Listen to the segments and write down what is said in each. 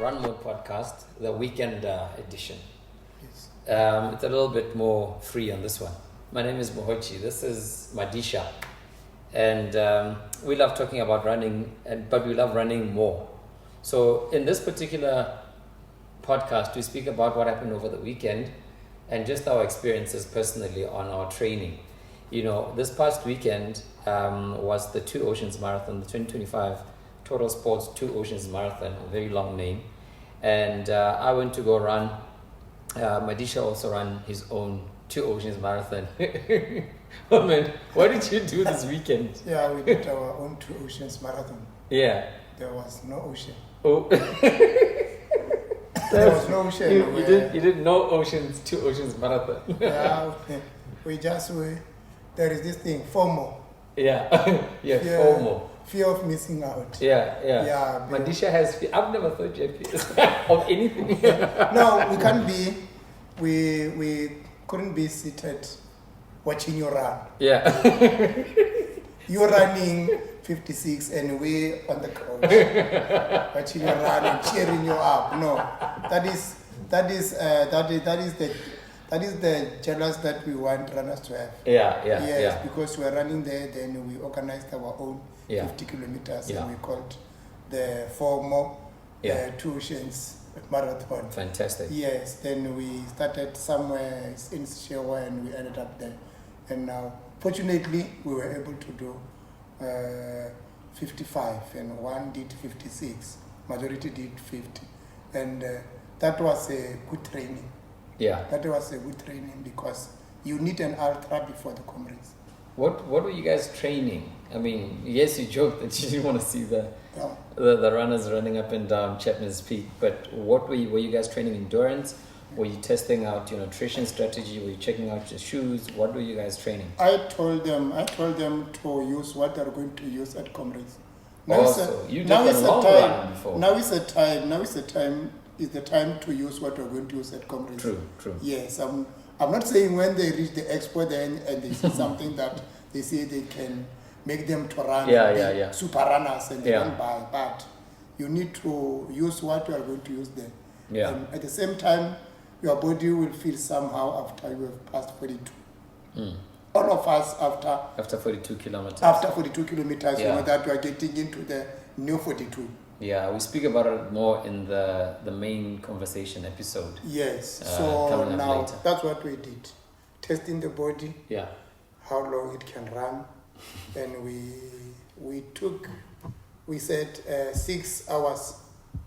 RUNMODE podcast, the weekend edition. Yes. It's a little bit more free on this one. My name is Mohotjie. This is Madisha. And we love talking about running, but we love running more. So in this particular podcast, we speak about what happened over the weekend and just our experiences personally on our training. You know, this past weekend was the Two Oceans Marathon, the 2025 Total Sports Two Oceans Marathon, a very long name. And I went to go run. Madisha also ran his own Two Oceans Marathon. Oh man, what did you do this weekend? Yeah, we did our own Two Oceans Marathon. Yeah. There was no ocean. Oh. There was no ocean. You did no oceans, Two Oceans Marathon. Yeah, there is this thing, FOMO. Yeah, yeah, FOMO. Fear of missing out. Yeah. Madisha has fear. I've never thought you had fear of anything. No, we can't be. We couldn't be seated watching you run. Yeah. You're running 56 and we on the couch watching you run and cheering you up. No, that is the jealous that we want runners to have. Yeah. Because we're running there, then we organized our own 50 kilometers and we called the FOMO Two Oceans Marathon. Fantastic. Yes, then we started somewhere in Strava and we ended up there. And now, fortunately, we were able to do 55 and one did 56. Majority did 50. And that was a good training. Yeah. That was a good training because you need an ultra before the comrades. What were you guys training? I mean, yes, you joked that you didn't want to see the runners running up and down Chapman's Peak, but what were you guys training? Endurance? Were you testing out your nutrition strategy? Were you checking out your shoes? What were you guys training? I told them to use what they're going to use at comrades. Now is the time to use what we're going to use at comrades. True. Yes, I'm not saying when they reach the expo then and they see something that they say they can make them to run super runners and they don't buy, but you need to use what you are going to use there. Yeah. And at the same time, your body will feel somehow after you have passed 42. All of us after 42 kilometers. After 42 kilometers, you know that we are getting into the new 42. Yeah, we speak about it more in the main conversation episode. Yes, so now later. That's what we did. Testing the body, yeah, how long it can run. And we said 6 hours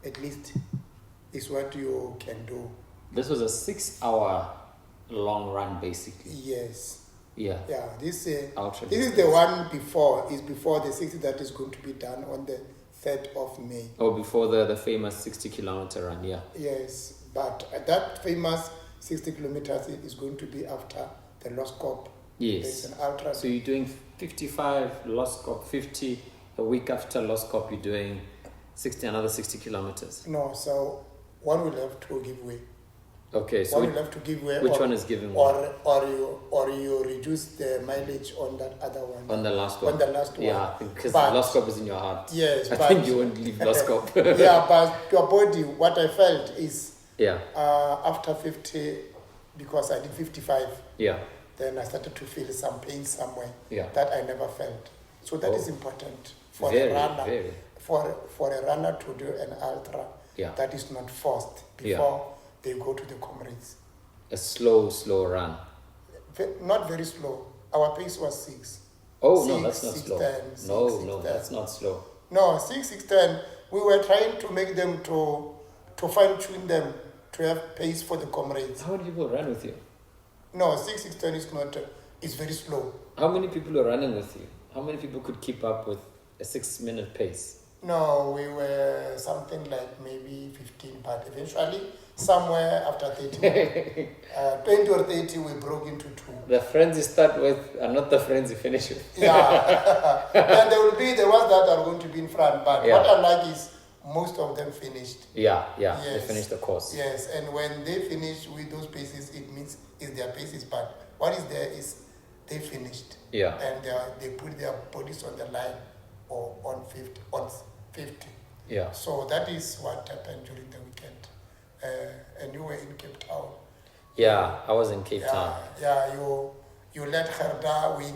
at least is what you can do. This was a 6-hour long run basically. Yes. Yeah. This Ultra is the one before the 60 that is going to be done on the 3rd of May. Oh, before the famous 60 kilometer run, yeah. Yes, but that famous 60 kilometers is going to be after the Lost Corp. Yes. There's an ultra. So you're doing 55, Lost Corp 50. A week after Lost Corp, you're doing another 60 kilometers. No, so one will have to give way. Okay, so one will have to give way. Which one is giving way? Or you reduce the mileage on that other one. On the last one. Yeah, because Lost Corp is in your heart. Yes, I think you won't leave Lost Corp. Yeah, but your body, what I felt is after 50, because I did 55. Yeah. Then I started to feel some pain somewhere that I never felt. So that is important for a runner. For a runner to do an ultra that is not forced before they go to the comrades. A slow run. Not very slow. Our pace was 6. Oh, 6, no, that's not 6, slow. 10, No, that's not slow. No, 6, 10. We were trying to make them to fine tune them to have pace for the comrades. How many people ran with you? No, 6, 10 is not. It's very slow. How many people were running with you? How many people could keep up with a 6-minute pace? No, we were something like maybe 15, but eventually, somewhere after 30, 20 or 30, we broke into 2. The friends you start with are not the friends you finish with. Yeah. And there will be the ones that are going to be in front, but what I like is most of them finished. Yeah, yes. They finished the course. Yes, and when they finish with those paces, it means it's their paces, but what is there is they finished. Yeah. And they put their bodies on the line or on 50. Yeah. So that is what happened during the weekend. And you were in Cape Town. Yeah, I was in Cape Town. Yeah, you let Gerda win.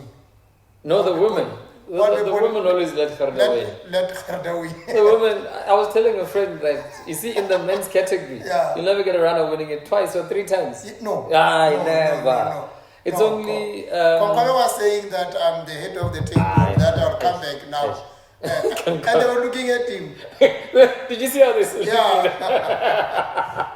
No, the woman. The woman always let Gerda win. Let Gerda win. The woman, I was telling a friend that, you see, in the men's category, you'll never get a runner winning it twice or 3 times. No. Never. No. It's only... Konkolo was saying that I'm the head of the table, that I'll come back now. And they were looking at him. Did you see how this is? Yeah.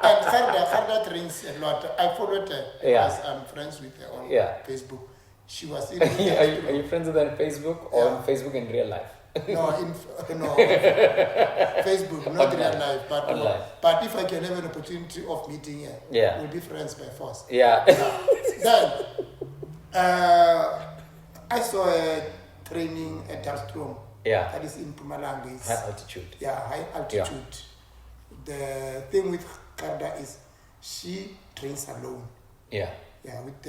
And Gerda trains a lot. I followed her because I'm friends with her on Facebook. She was in are you friends with her on Facebook or on Facebook in real life? No, Facebook, not real life. But if I can have an opportunity of meeting her, we'll be friends by force. Yeah. Then, I saw her training at Darstrom. Yeah. That is in Mpumalanga. It's high altitude. Yeah, high altitude. Yeah. The thing with Gerda is she trains alone. Yeah. Yeah, with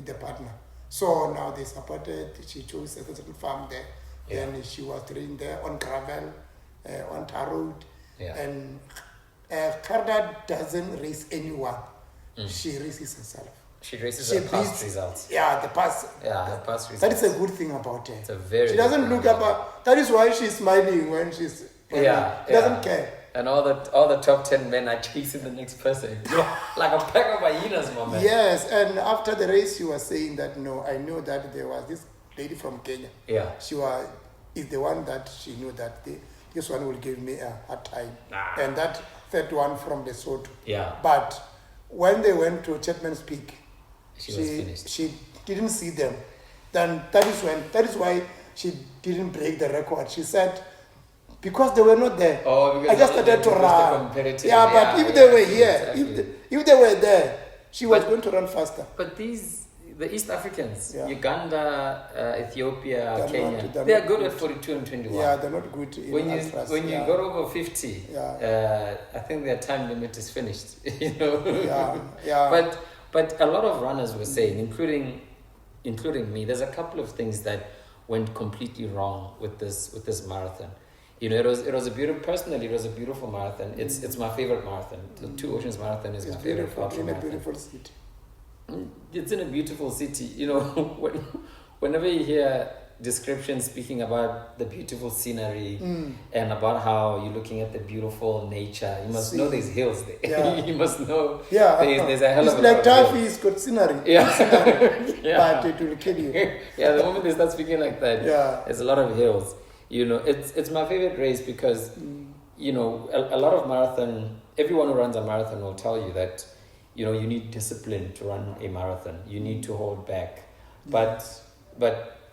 the partner. So now they supported, she chose a certain farm there. Yeah. Then she was trained there on gravel, on tar road. Yeah. And Gerda doesn't race anyone. She races herself. She races her past results. Yeah, the past. Yeah, her past results. That is a good thing about her. It's a very. She doesn't look up. That is why she's smiling when she's. She doesn't care. And all the top 10 men are chasing the next person. Like a pack of hyenas, my man. Yes, and after the race, she was saying that, no, I know that there was this lady from Kenya. Yeah. She is the one that she knew that this one will give me a hard time. And that third one from Lesotho. Yeah. But when they went to Chapman's Peak, she was finished. She didn't see them. Then that is why she didn't break the record. She said, because they were not there. Oh, because I just started to run. Yeah, but if they were here, exactly. if they were there, she was going to run faster. But the East Africans, Uganda, Ethiopia, Kenya, they are good at 42 and 21. Yeah, they're not good in when you got over 50, I think their time limit is finished. But a lot of runners were saying, including me, there's a couple of things that went completely wrong with this marathon. It was a beautiful. Personally, it was a beautiful marathon. It's my favorite marathon. The Two Oceans Marathon is my favorite ultra marathon. It's in a beautiful city. It's in a beautiful city. Whenever you hear descriptions speaking about the beautiful scenery and about how you're looking at the beautiful nature, you must know there's hills there. Yeah. You must know there's a hell of a lot of hills. It's like Taffy's got scenery. Yeah. But it will kill you. The moment they start speaking like that, there's a lot of hills. It's my favorite race because, a lot of marathon, everyone who runs a marathon will tell you that, you need discipline to run a marathon. You need to hold back. But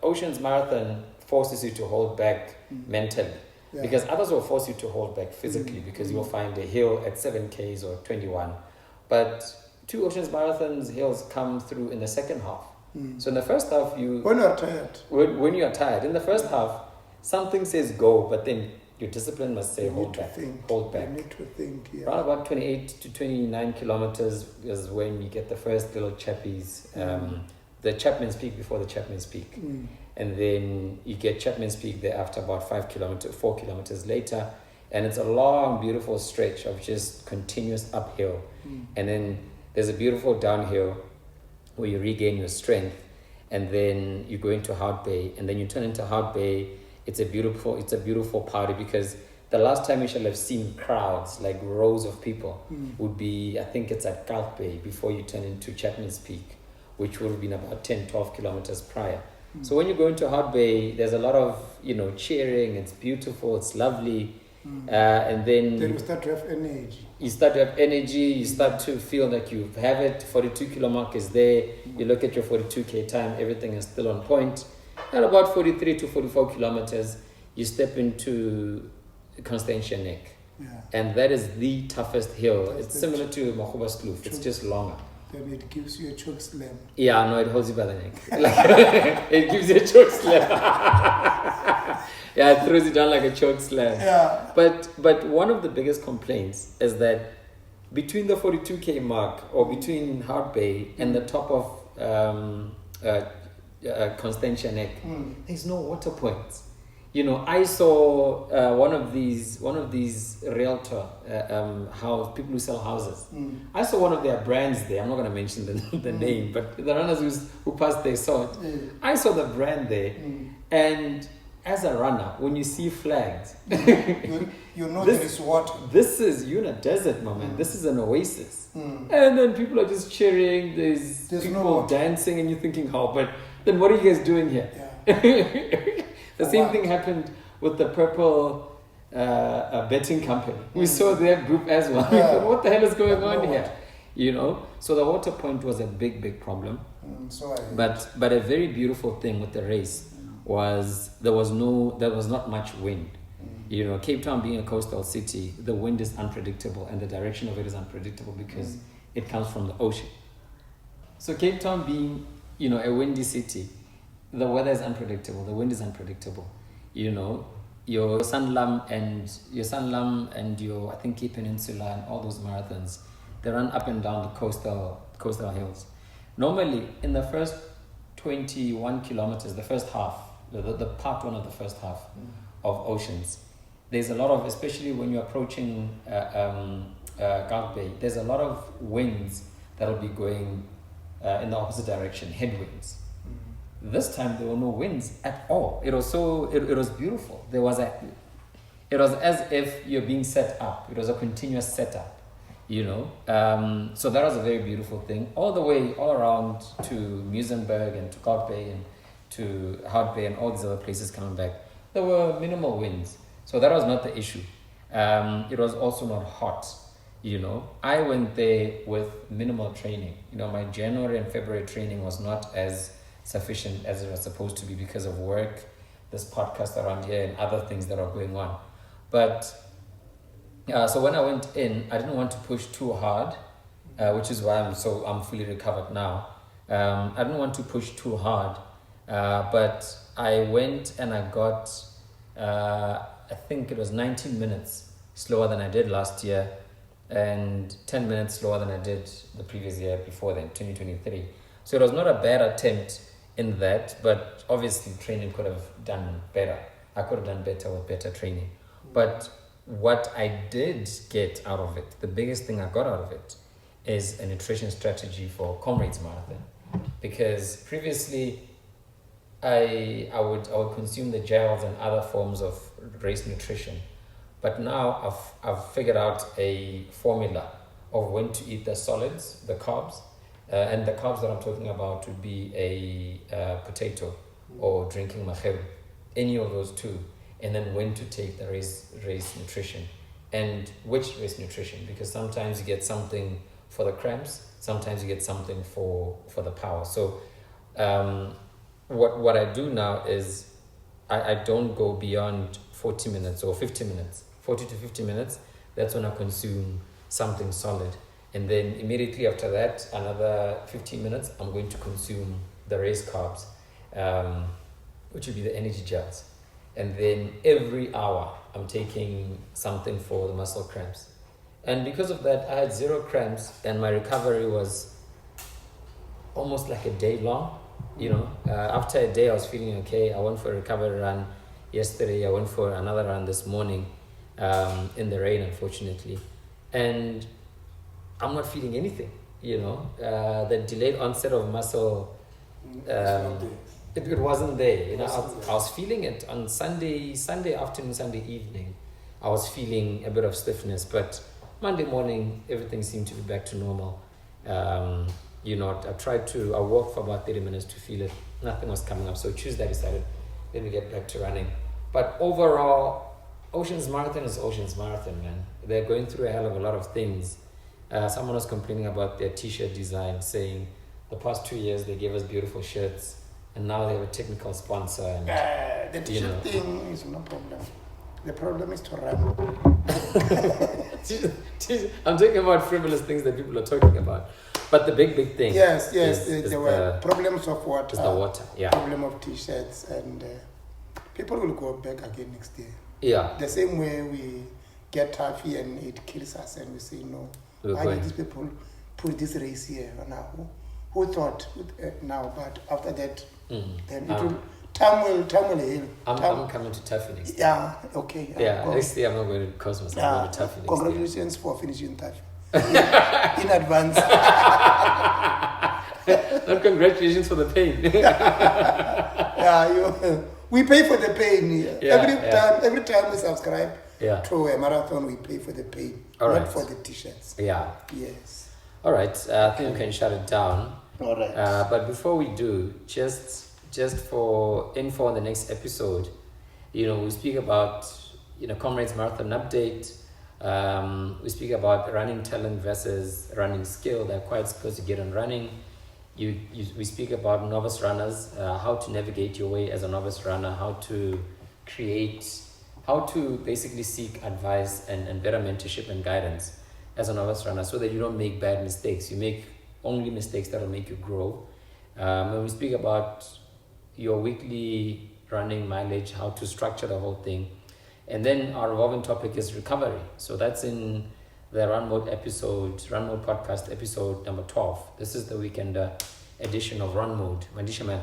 Oceans Marathon forces you to hold back mentally. Yeah. Because others will force you to hold back physically because you'll find a hill at 7Ks or 21. But Two Oceans Marathon's hills come through in the second half. So in the first half, when you are tired. When you are tired. In the first half, something says go, but then your discipline must say hold back. Hold back. You need to think, Around about 28 to 29 kilometers is when you get the first little chappies. The Chapman's Peak before the Chapman's Peak. And then you get Chapman's Peak there after about 4 kilometers later. And it's a long, beautiful stretch of just continuous uphill. And then there's a beautiful downhill where you regain your strength. And then you go into Hout Bay. And then you turn into Hout Bay. It's a beautiful party because the last time you shall have seen crowds, like rows of people, would be, I think it's at Kalk Bay before you turn into Chapman's Peak, which would have been about 10, 12 kilometers prior. So when you go into Hout Bay, there's a lot of, cheering. It's beautiful. It's lovely. And then you start to have energy. You start to have energy. You start to feel like you have it. 42 kilo mark is there. You look at your 42K time. Everything is still on point. At about 43 to 44 kilometers, you step into Constantia Neck. Yeah. And that is the toughest hill. It's similar to Mohotjie Kloof. It's just longer. Then it gives you a choke slam. Yeah, no, it holds you by the neck. It gives you a choke slam. It throws you down like a choke slam. Yeah. But one of the biggest complaints is that between the 42K mark or between Hout Bay and the top of Constantia Neck, there's no water points. I saw one of these realtor house people who sell houses. I saw one of their brands there. I'm not going to mention the name, but the runners who passed there saw it. I saw the brand there, and as a runner, when you see flags, you know there is water. This is you're in a desert, my man. This is an oasis, and then people are just cheering. There's people dancing, and you're thinking, how? But then what are you guys doing here? Yeah. The same thing happened with the purple betting company. We saw their group as well. We thought, what the hell is going on here? So the water point was a big problem. But a very beautiful thing with the race was there was not much wind. Cape Town being a coastal city, the wind is unpredictable and the direction of it is unpredictable because it comes from the ocean. So Cape Town being, a windy city, the weather is unpredictable, the wind is unpredictable. Your Sanlam and your, I think, Cape Peninsula and all those marathons, they run up and down the coastal hills. Normally, in the first 21 kilometers, the first half, the part one of the first half of Oceans, there's a lot of, especially when you're approaching Gulf Bay, there's a lot of winds that will be going in the opposite direction, headwinds. This time there were no winds at all. It was it was beautiful. It was as if you're being set up. It was a continuous setup, So that was a very beautiful thing. All around to Muizenberg and to Gulf Bay and to Hout Bay and all these other places coming back, there were minimal winds. So that was not the issue. It was also not hot, I went there with minimal training. My January and February training was not as sufficient as it was supposed to be because of work, this podcast around here and other things that are going on. But so when I went in, I didn't want to push too hard, which is why I'm fully recovered now. I didn't want to push too hard, but I went and I got, I think it was 19 minutes slower than I did last year and 10 minutes slower than I did the previous year before then, 2023. So it was not a bad attempt in that, but obviously training could have done better. I could have done better with better training. But what I did get out of it, the biggest thing I got out of it, is a nutrition strategy for Comrades Marathon. Because previously I would consume the gels and other forms of race nutrition. But now I've figured out a formula of when to eat the solids, the carbs, and the carbs that I'm talking about would be a potato or drinking macheru, any of those two, and then when to take the race nutrition and which race nutrition, because sometimes you get something for the cramps, sometimes you get something for the power. So what I do now is I don't go beyond 40 minutes or 50 minutes, 40 to 50 minutes. That's when I consume something solid. And then immediately after that, another 15 minutes, I'm going to consume the race carbs, which would be the energy gels. And then every hour, I'm taking something for the muscle cramps. And because of that, I had 0 cramps, and my recovery was almost like a day long. After a day, I was feeling okay. I went for a recovery run yesterday. I went for another run this morning in the rain, unfortunately. And I'm not feeling anything, the delayed onset of muscle, it wasn't there. I was feeling it on Sunday afternoon, Sunday evening. I was feeling a bit of stiffness, but Monday morning, everything seemed to be back to normal. I walked for about 30 minutes to feel it. Nothing was coming up. So Tuesday I decided, let me get back to running. But overall, Oceans Marathon is Oceans Marathon, man. They're going through a hell of a lot of things. Someone was complaining about their t-shirt design, saying the past 2 years they gave us beautiful shirts and now they have a technical sponsor. And, the t-shirt thing is no problem. The problem is to run. I'm talking about frivolous things that people are talking about. But the big thing. Yes. There were problems of water. Is the water, yeah. Problem of t-shirts, and people will go back again next year. Yeah. The same way we get taffy and it kills us, and we say no. Why did these people put this race here now? Who thought now? But after that, then Tamil Hill. I'm coming to Taffy next year. Yeah, okay. Yeah, next year I'm not going to Cosmos. I'm going to Taffy next year. Congratulations for finishing Taffy. In advance. Not congratulations for the pain. We pay for the pain. Every time we subscribe to a marathon, we pay for the pain, not for the t-shirts. Yeah. Yes. All right. I think we can shut it down. All right. But before we do, just for info on the next episode, we speak about Comrades Marathon update. We speak about running talent versus running skill. They're quite supposed to get on running. We speak about novice runners, how to navigate your way as a novice runner, how to basically seek advice and better mentorship and guidance as a novice runner, so that you don't make bad mistakes. You make only mistakes that will make you grow. When we speak about your weekly running mileage, how to structure the whole thing. And then our revolving topic is recovery. So that's in the RUNMODE podcast episode number 12. This is the weekend edition of RUNMODE. Madisha, man,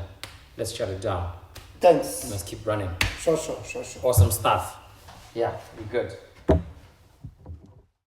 let's shut it down. Thanks. We must keep running. Sure. Awesome stuff. Yeah, we're good.